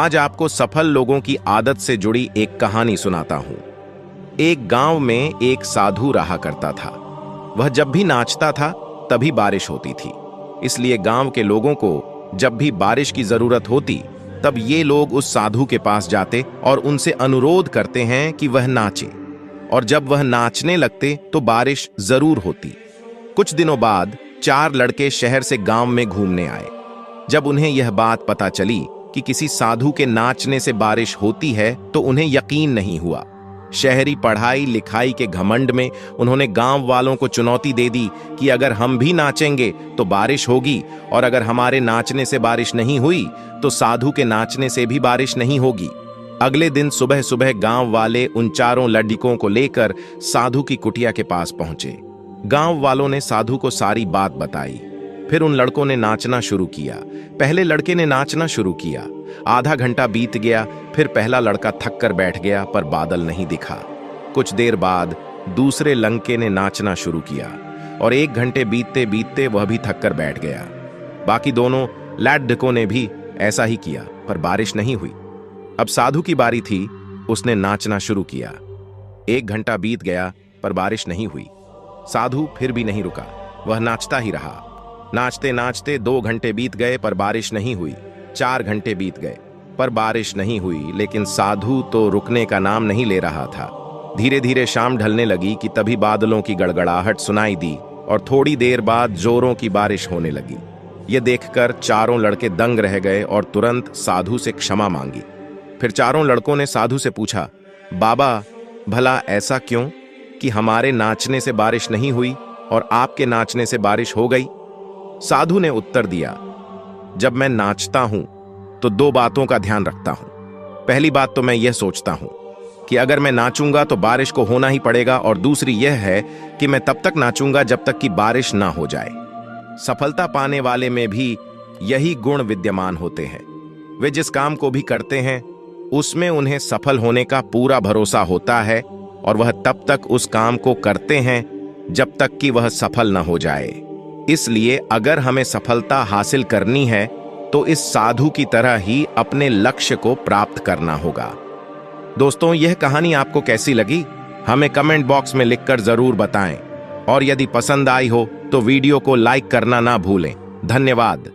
आज आपको सफल लोगों की आदत से जुड़ी एक कहानी सुनाता हूं। एक गांव में एक साधु रहा करता था। वह जब भी नाचता था तभी बारिश होती थी। इसलिए गांव के लोगों को जब भी बारिश की जरूरत होती तब ये लोग उस साधु के पास जाते और उनसे अनुरोध करते हैं कि वह नाचे। और जब वह नाचने लगते तो बारिश जरूर होती। कुछ दिनों बाद 4 लड़के शहर से गांव में घूमने आए। जब उन्हें यह बात पता चली कि किसी साधु के नाचने से बारिश होती है तो उन्हें यकीन नहीं हुआ। शहरी पढ़ाई लिखाई के घमंड में उन्होंने गांव वालों को चुनौती दे दी कि अगर हम भी नाचेंगे तो बारिश होगी, और अगर हमारे नाचने से बारिश नहीं हुई तो साधु के नाचने से भी बारिश नहीं होगी। अगले दिन सुबह सुबह गांव वाले उन 4 लड़कों को लेकर साधु की कुटिया के पास पहुंचे। गांव वालों ने साधु को सारी बात बताई। फिर उन लड़कों ने नाचना शुरू किया। पहले लड़के ने नाचना शुरू किया। आधा घंटा बीत गया। फिर पहला लड़का थक कर बैठ गया, पर बादल नहीं दिखा। कुछ देर बाद दूसरे लड़के ने नाचना शुरू किया और 1 घंटे बीतते बीतते वह भी थक कर बैठ गया। बाकी दोनों लड़कों ने भी ऐसा ही किया, पर बारिश नहीं हुई। अब साधु की बारी थी। उसने नाचना शुरू किया। 1 घंटा बीत गया, पर बारिश नहीं हुई। साधु फिर भी नहीं रुका, वह नाचता ही रहा। नाचते नाचते 2 घंटे बीत गए, पर बारिश नहीं हुई। 4 घंटे बीत गए, पर बारिश नहीं हुई। लेकिन साधु तो रुकने का नाम नहीं ले रहा था। धीरे धीरे शाम ढलने लगी कि तभी बादलों की गड़गड़ाहट सुनाई दी और थोड़ी देर बाद जोरों की बारिश होने लगी। ये देखकर 4 लड़के दंग रह गए और तुरंत साधु से क्षमा मांगी। फिर 4 लड़कों ने साधु से पूछा, बाबा, भला ऐसा क्यों कि हमारे नाचने से बारिश नहीं हुई और आपके नाचने से बारिश हो गई? साधु ने उत्तर दिया, जब मैं नाचता हूं तो 2 बातों का ध्यान रखता हूं। पहली बात तो मैं यह सोचता हूं कि अगर मैं नाचूंगा तो बारिश को होना ही पड़ेगा, और दूसरी यह है कि मैं तब तक नाचूंगा जब तक कि बारिश ना हो जाए। सफलता पाने वाले में भी यही गुण विद्यमान होते हैं। वे जिस काम को भी करते हैं उसमें उन्हें सफल होने का पूरा भरोसा होता है, और वह तब तक उस काम को करते हैं जब तक कि वह सफल न हो जाए। इसलिए अगर हमें सफलता हासिल करनी है तो इस साधु की तरह ही अपने लक्ष्य को प्राप्त करना होगा। दोस्तों, यह कहानी आपको कैसी लगी हमें कमेंट बॉक्स में लिखकर जरूर बताएं, और यदि पसंद आई हो तो वीडियो को लाइक करना ना भूलें। धन्यवाद।